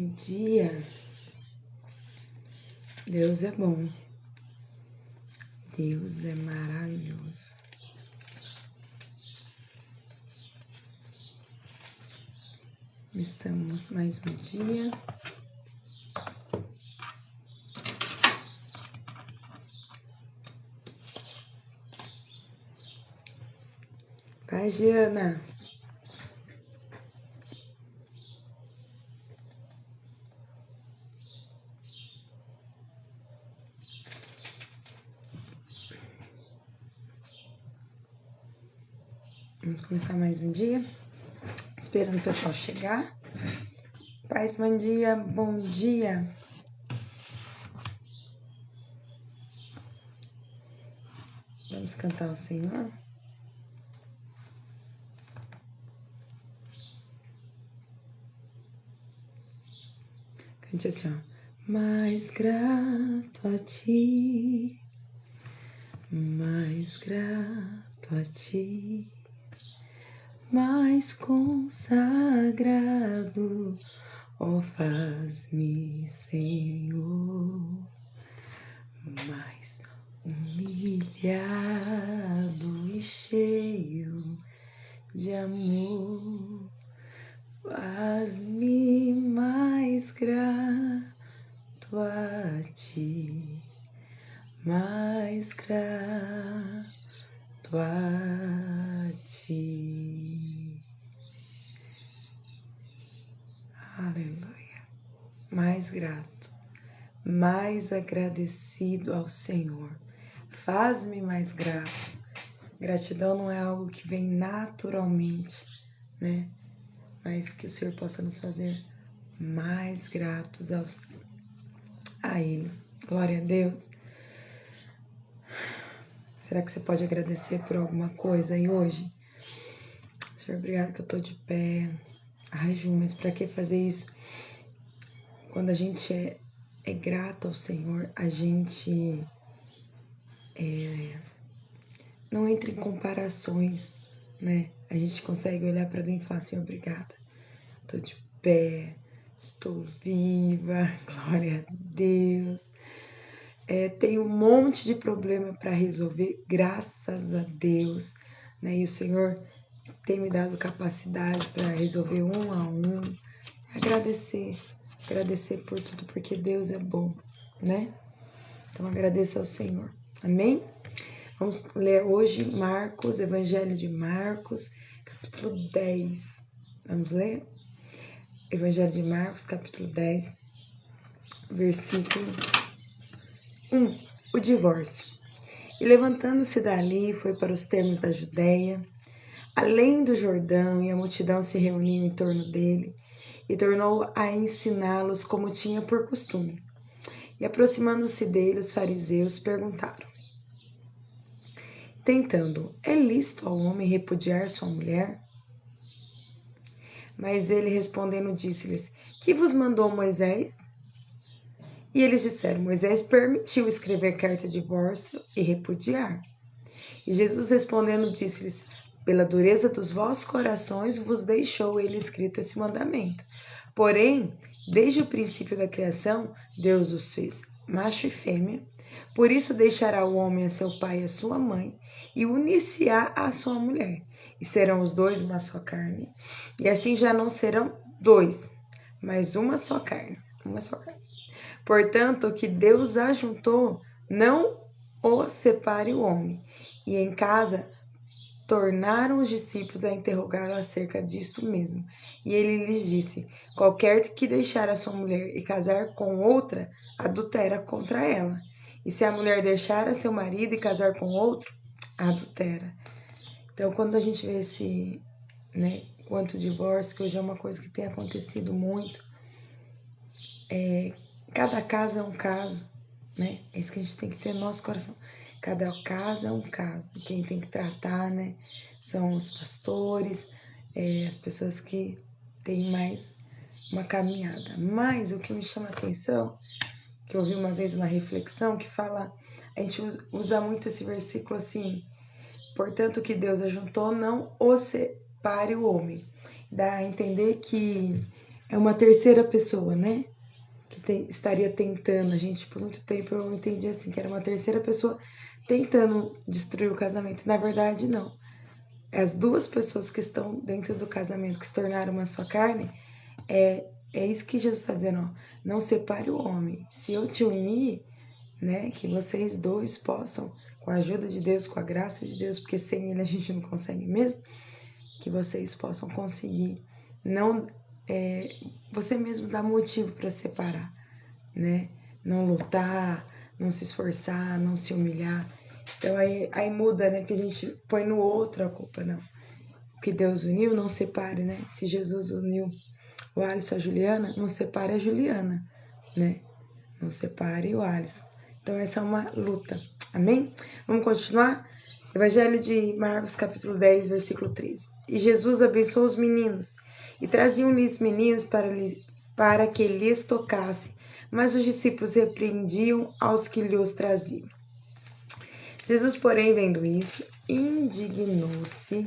Bom dia. Deus é bom. Deus é maravilhoso. Começamos mais um dia. Vai, Giana. Vamos começar mais um dia. Esperando o pessoal chegar. Paz, bom dia, bom dia. Vamos cantar ao Senhor. Cante assim, ó. Mais grato a ti, mais grato a ti, mais consagrado, ó faz-me, Senhor, mais humilhado e cheio de amor, faz-me mais grato a ti, mais grato a ti. Aleluia. Mais grato, mais agradecido ao Senhor. Faz-me mais grato. Gratidão não é algo que vem naturalmente, né? Mas que o Senhor possa nos fazer mais gratos a Ele. Glória a Deus. Será que você pode agradecer por alguma coisa aí hoje? Senhor, obrigado que eu tô de pé. Ai, Ju, mas pra que fazer isso? Quando a gente é grato ao Senhor, a gente não entra em comparações, né? A gente consegue olhar pra dentro e falar assim, obrigada. Tô de pé, estou viva, glória a Deus. Tenho um monte de problema para resolver, graças a Deus, né? E o Senhor tem me dado capacidade para resolver um a um. Agradecer por tudo, porque Deus é bom, né? Então agradeça ao Senhor. Amém? Vamos ler hoje Marcos, Evangelho de Marcos, capítulo 10. Vamos ler? Evangelho de Marcos, capítulo 10, versículo 1. O divórcio. E levantando-se dali, foi para os termos da Judéia, além do Jordão, e a multidão se reuniu em torno dele, e tornou a ensiná-los como tinha por costume. E aproximando-se dele, os fariseus perguntaram, tentando, é lícito ao homem repudiar sua mulher? Mas ele respondendo disse-lhes, que vos mandou Moisés? E eles disseram, Moisés permitiu escrever carta de divórcio e repudiar. E Jesus respondendo disse-lhes, pela dureza dos vossos corações vos deixou ele escrito esse mandamento. Porém, desde o princípio da criação, Deus os fez macho e fêmea. Por isso deixará o homem a seu pai e a sua mãe, e unir-se-á à sua mulher, e serão os dois uma só carne. E assim já não serão dois, mas uma só carne. Portanto, o que Deus ajuntou, não o separe o homem. E em casa tornaram os discípulos a interrogá-lo acerca disto mesmo. E ele lhes disse, qualquer que deixar a sua mulher e casar com outra, adultera contra ela. E se a mulher deixar a seu marido e casar com outro, adultera. Então, quando a gente vê esse, né, quanto divórcio, que hoje é uma coisa que tem acontecido muito, cada caso é um caso, né? É isso que a gente tem que ter no nosso coração. Cada caso é um caso. E quem tem que tratar, né? São os pastores, as pessoas que têm mais uma caminhada. Mas o que me chama a atenção, que eu ouvi uma vez uma reflexão que fala, a gente usa muito esse versículo assim, portanto o que Deus ajuntou, não o separe o homem. Dá a entender que é uma terceira pessoa, né? Que estaria tentando. A gente, por muito tempo, eu entendi assim, que era uma terceira pessoa tentando destruir o casamento. Na verdade, não. As duas pessoas que estão dentro do casamento, que se tornaram uma só carne, é isso que Jesus está dizendo, ó. Não separe o homem. Se eu te unir, né, que vocês dois possam, com a ajuda de Deus, com a graça de Deus, porque sem Ele a gente não consegue mesmo, que vocês possam conseguir. Não, você mesmo dá motivo para separar, né? Não lutar, não se esforçar, não se humilhar. Então aí muda, né? Porque a gente põe no outro a culpa, não. O que Deus uniu, não separe, né? Se Jesus uniu o Alisson e a Juliana, não separe a Juliana, né? Não separe o Alisson. Então essa é uma luta, amém? Vamos continuar? Evangelho de Marcos, capítulo 10, versículo 13. E Jesus abençoou os meninos, e traziam-lhes meninos para que lhes tocasse, mas os discípulos repreendiam aos que lhes traziam. Jesus, porém, vendo isso, indignou-se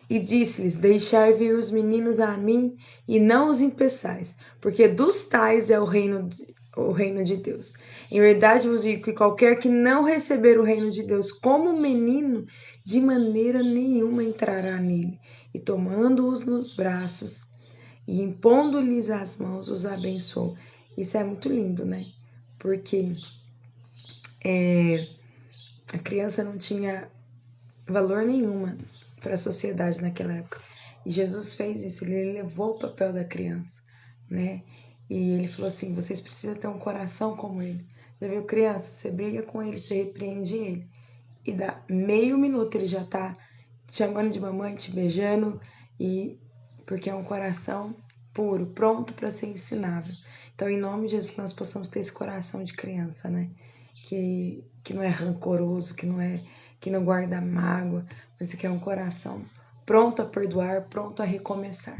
e disse-lhes: Deixai vir os meninos a mim, e não os impeçais, porque dos tais é o reino de Deus. Em verdade vos digo que qualquer que não receber o reino de Deus como menino, de maneira nenhuma entrará nele. E tomando-os nos braços e impondo-lhes as mãos, os abençoou. Isso é muito lindo, né? Porque a criança não tinha valor nenhuma para a sociedade naquela época. E Jesus fez isso, ele levou o papel da criança, né? E ele falou assim, vocês precisam ter um coração como ele. Já viu criança? Você briga com ele, você repreende ele. E dá meio minuto ele já tá te chamando de mamãe, te beijando, e porque é um coração puro, pronto para ser ensinável. Então, em nome de Jesus, que nós possamos ter esse coração de criança, né? Que não é rancoroso, que não guarda mágoa, mas que é um coração pronto a perdoar, pronto a recomeçar.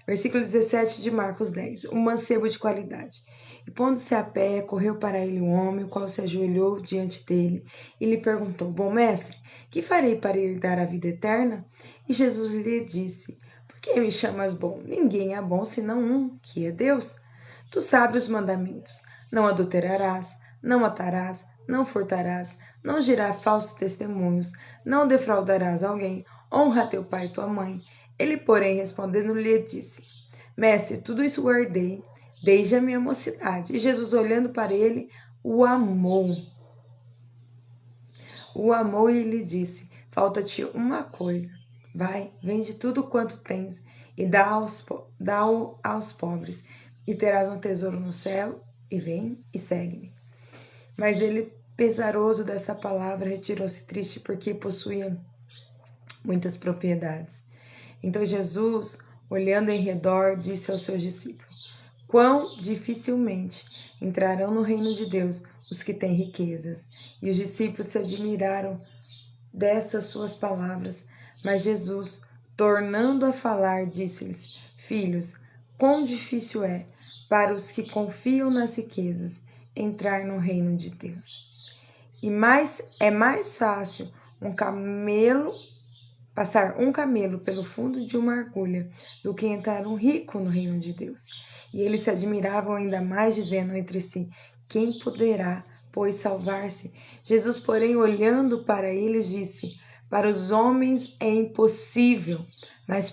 Versículo 17 de Marcos 10. Um mancebo de qualidade. E pondo-se a pé, correu para ele um homem, o qual se ajoelhou diante dele e lhe perguntou: Bom mestre, que farei para herdar a vida eterna? E Jesus lhe disse: Por que me chamas bom? Ninguém é bom senão um, que é Deus. Tu sabes os mandamentos: Não adulterarás, não matarás, não furtarás, não dirás falsos testemunhos, não defraudarás alguém, honra teu pai e tua mãe. Ele, porém, respondendo, lhe disse: Mestre, tudo isso guardei desde a minha mocidade. E Jesus, olhando para ele, o amou. O amou e lhe disse: Falta-te uma coisa. Vai, vende tudo quanto tens e dá-o aos pobres, e terás um tesouro no céu, e vem e segue-me. Mas ele, pesaroso desta palavra, retirou-se triste porque possuía muitas propriedades. Então Jesus, olhando em redor, disse aos seus discípulos: Quão dificilmente entrarão no reino de Deus os que têm riquezas. E os discípulos se admiraram dessas suas palavras. Mas Jesus, tornando a falar, disse-lhes: Filhos, quão difícil é para os que confiam nas riquezas entrar no reino de Deus. É mais fácil passar um camelo pelo fundo de uma agulha do que entrar um rico no reino de Deus. E eles se admiravam ainda mais, dizendo entre si: Quem poderá, pois, salvar-se? Jesus, porém, olhando para eles, disse: Para os homens é impossível, mas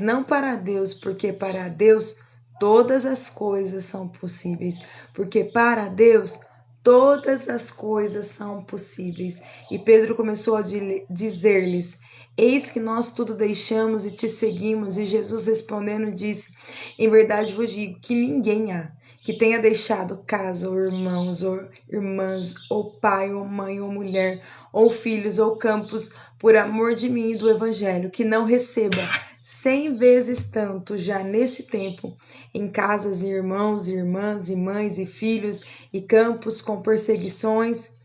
não para Deus, porque para Deus todas as coisas são possíveis, porque para Deus todas as coisas são possíveis. E Pedro começou a dizer-lhes: Eis que nós tudo deixamos e te seguimos. E Jesus respondendo disse: Em verdade vos digo que ninguém há que tenha deixado casa, ou irmãos, ou irmãs, ou pai, ou mãe, ou mulher, ou filhos, ou campos, por amor de mim e do Evangelho, que não receba 100 vezes tanto já nesse tempo, em casas, e irmãos, e irmãs, e mães, e filhos, e campos com perseguições,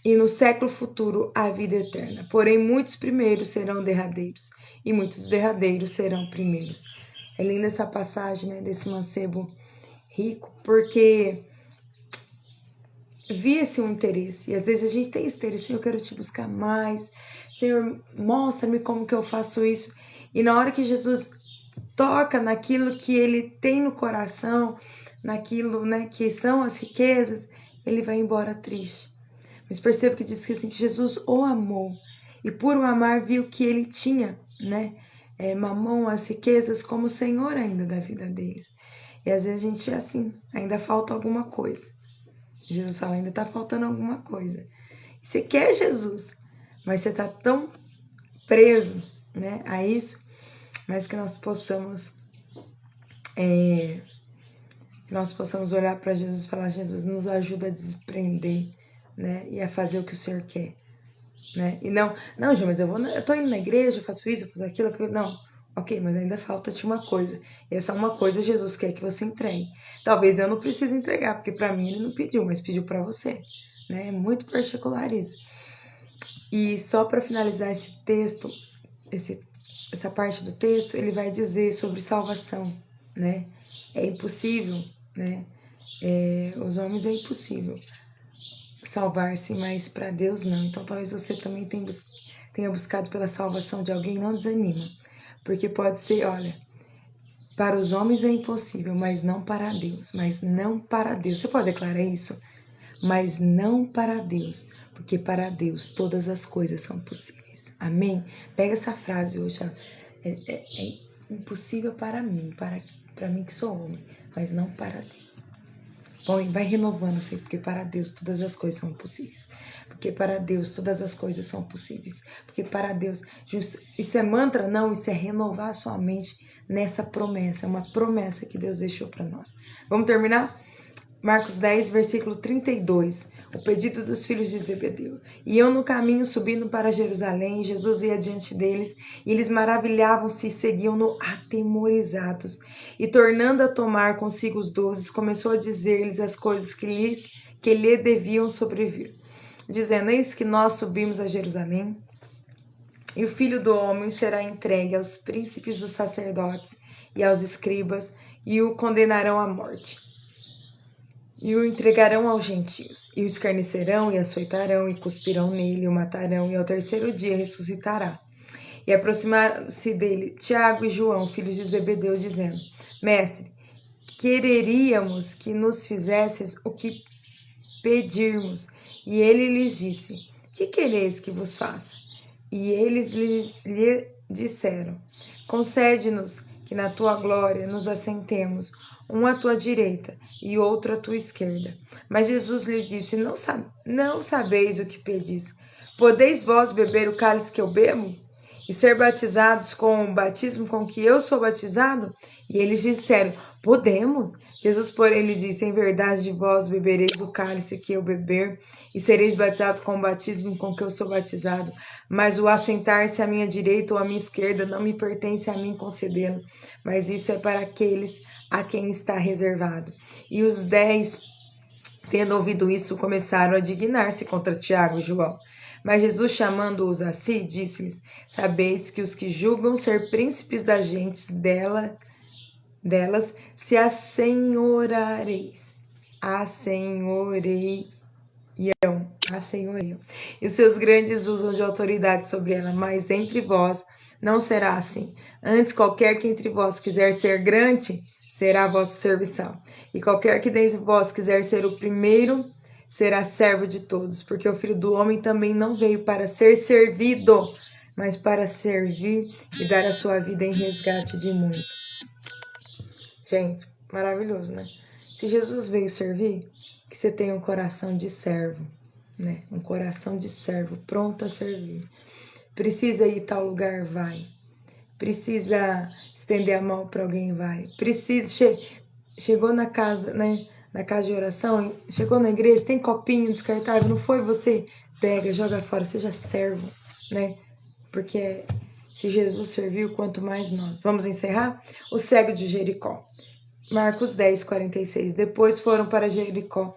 e no século futuro a vida eterna. Porém, muitos primeiros serão derradeiros, e muitos derradeiros serão primeiros. É linda essa passagem, né, desse mancebo rico, porque via-se um interesse, e às vezes a gente tem esse interesse: eu quero te buscar mais, Senhor, mostra-me como que eu faço isso. E na hora que Jesus toca naquilo que ele tem no coração, naquilo, né, que são as riquezas, ele vai embora triste. Mas perceba que diz que, assim, que Jesus o amou e por o amar viu que ele tinha, né, mamão, as riquezas como Senhor ainda da vida deles. E às vezes a gente é assim, ainda falta alguma coisa. Jesus fala, ainda está faltando alguma coisa. E você quer Jesus, mas você está tão preso, né, a isso, mas que nós possamos olhar para Jesus e falar, Jesus, nos ajuda a desprender, né, e a fazer o que o Senhor quer, né, e não, Gil, mas eu tô indo na igreja, eu faço isso, eu faço aquilo, não, ok, mas ainda falta-te uma coisa, e essa uma coisa Jesus quer que você entregue. Talvez eu não precise entregar, porque para mim ele não pediu, mas pediu para você, né, é muito particular isso. E só para finalizar esse texto, essa parte do texto, ele vai dizer sobre salvação, né? É impossível, né? Os homens é impossível salvar-se, mas para Deus não. Então talvez você também tenha buscado pela salvação de alguém, não desanima. Porque pode ser, olha, para os homens é impossível, mas não para Deus. Mas não para Deus. Você pode declarar isso? Mas não para Deus, porque para Deus todas as coisas são possíveis. Amém? Pega essa frase hoje, é impossível para mim, para mim que sou homem, mas não para Deus. Bom, vai renovando isso aí, porque para Deus todas as coisas são possíveis. Porque para Deus todas as coisas são possíveis. Porque para Deus, isso é mantra? Não, isso é renovar a sua mente nessa promessa. É uma promessa que Deus deixou para nós. Vamos terminar? Marcos 10, versículo 32, o pedido dos filhos de Zebedeu. Iam no caminho subindo para Jerusalém, Jesus ia diante deles, e eles maravilhavam-se e seguiam-no atemorizados. E tornando a tomar consigo os 12, começou a dizer-lhes as coisas que lhe deviam sobrevir, dizendo, eis que nós subimos a Jerusalém, e o Filho do Homem será entregue aos príncipes dos sacerdotes e aos escribas, e o condenarão à morte. E o entregarão aos gentios, e o escarnecerão, e açoitarão, e cuspirão nele, e o matarão, e ao terceiro dia ressuscitará. E aproximaram-se dele Tiago e João, filhos de Zebedeu, dizendo, Mestre, quereríamos que nos fizesses o que pedirmos. E ele lhes disse, que quereis que vos faça? E eles lhe disseram, concede-nos que na tua glória nos assentemos, um à tua direita e outro à tua esquerda. Mas Jesus lhe disse, não sabeis o que pedis. Podeis vós beber o cálice que eu bebo? E ser batizados com o batismo com que eu sou batizado? E eles disseram, podemos. Jesus, porém, lhes disse, em verdade vós bebereis o cálice que eu beber, e sereis batizados com o batismo com que eu sou batizado. Mas o assentar-se à minha direita ou à minha esquerda não me pertence a mim concedê-lo, mas isso é para aqueles a quem está reservado. E os 10, tendo ouvido isso, começaram a dignar-se contra Tiago e João. Mas Jesus, chamando-os a si, disse-lhes, sabeis que os que julgam ser príncipes das gentes delas se assenhoreiam. E os seus grandes usam de autoridade sobre ela, mas entre vós não será assim. Antes, qualquer que entre vós quiser ser grande, será a vossa serviçal. E qualquer que dentre vós quiser ser o primeiro, será servo de todos. Porque o Filho do Homem também não veio para ser servido, mas para servir e dar a sua vida em resgate de muitos. Gente, maravilhoso, né? Se Jesus veio servir, que você tenha um coração de servo, né? Um coração de servo, pronto a servir. Precisa ir a tal lugar, vai. Precisa estender a mão para alguém, vai. Chegou na casa, né? Na casa de oração, chegou na igreja, tem copinho descartável, não foi você? Pega, joga fora, seja servo, né? Porque se Jesus serviu, quanto mais nós. Vamos encerrar? O cego de Jericó. Marcos 10, 46. Depois foram para Jericó,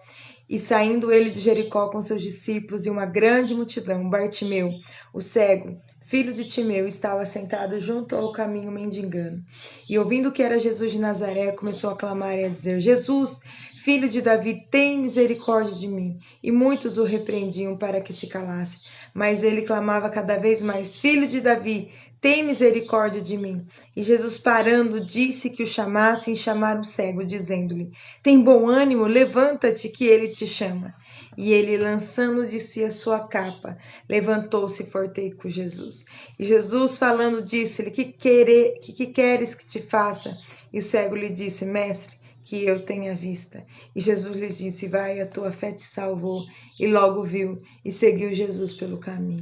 e saindo ele de Jericó com seus discípulos e uma grande multidão, Bartimeu, o cego, filho de Timeu, estava sentado junto ao caminho mendigando. E ouvindo que era Jesus de Nazaré, começou a clamar e a dizer, Jesus, filho de Davi, tem misericórdia de mim. E muitos o repreendiam para que se calasse. Mas ele clamava cada vez mais: Filho de Davi, tem misericórdia de mim. E Jesus, parando, disse que o chamassem e chamaram o cego, dizendo-lhe: Tem bom ânimo, levanta-te, que ele te chama. E ele, lançando de si a sua capa, levantou-se e foi ter com Jesus. E Jesus, falando, disse-lhe: que queres que te faça? E o cego lhe disse: Mestre, que eu tenha vista. E Jesus lhe disse: Vai, a tua fé te salvou. E logo viu e seguiu Jesus pelo caminho.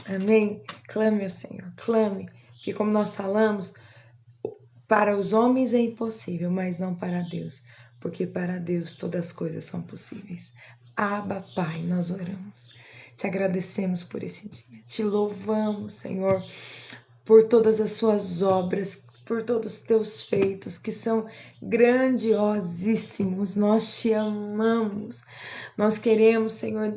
Amém? Clame ao Senhor, clame. Porque como nós falamos, para os homens é impossível, mas não para Deus. Porque para Deus todas as coisas são possíveis. Abba, Pai, nós oramos. Te agradecemos por esse dia. Te louvamos, Senhor, por todas as suas obras, por todos os teus feitos, que são grandiosíssimos. Nós te amamos. Nós queremos, Senhor,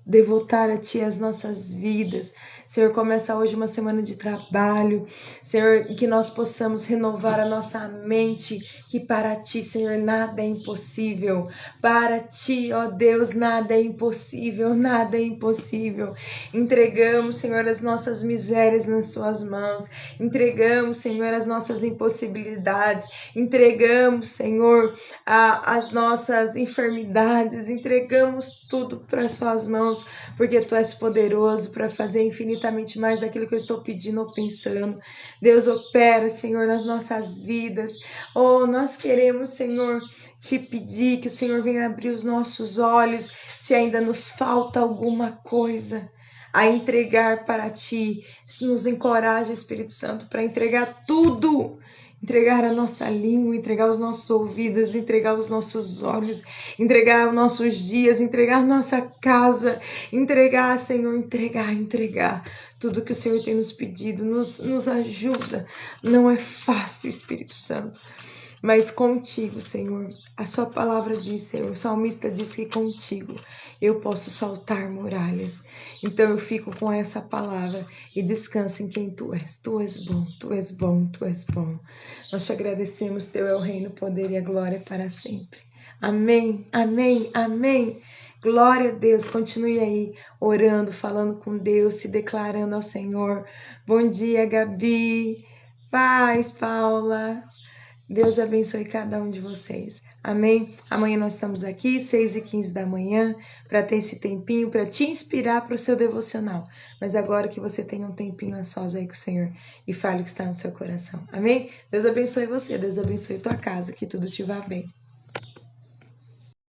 devotar a Ti as nossas vidas. Senhor, começa hoje uma semana de trabalho. Senhor, que nós possamos renovar a nossa mente, que para Ti, Senhor, nada é impossível. Para Ti, ó Deus, nada é impossível, nada é impossível. Entregamos, Senhor, as nossas misérias nas Suas mãos. Entregamos, Senhor, as nossas impossibilidades. Entregamos, Senhor, as nossas enfermidades. Entregamos tudo para Suas mãos, porque Tu és poderoso para fazer infinitamente mais daquilo que eu estou pedindo ou pensando. Deus, opera, Senhor, nas nossas vidas. Oh, nós queremos, Senhor, Te pedir que o Senhor venha abrir os nossos olhos, se ainda nos falta alguma coisa a entregar para Ti. Nos encoraja, Espírito Santo, para entregar tudo. Entregar a nossa língua, entregar os nossos ouvidos, entregar os nossos olhos, entregar os nossos dias, entregar nossa casa, entregar, Senhor, entregar tudo que o Senhor tem nos pedido. Nos ajuda. Não é fácil, Espírito Santo, mas contigo, Senhor, a Sua palavra diz, Senhor, o salmista diz que contigo eu posso saltar muralhas. Então eu fico com essa palavra e descanso em quem Tu és. Tu és bom, Tu és bom, Tu és bom. Nós Te agradecemos, Teu é o reino, o poder e a glória para sempre. Amém, amém, amém. Glória a Deus, continue aí orando, falando com Deus, se declarando ao Senhor. Bom dia, Gabi. Paz, Paula. Deus abençoe cada um de vocês. Amém? Amanhã nós estamos aqui, 6h15 da manhã, para ter esse tempinho, para te inspirar para o seu devocional. Mas agora que você tenha um tempinho a sós aí com o Senhor e fale o que está no seu coração. Amém? Deus abençoe você, Deus abençoe tua casa, que tudo te vá bem.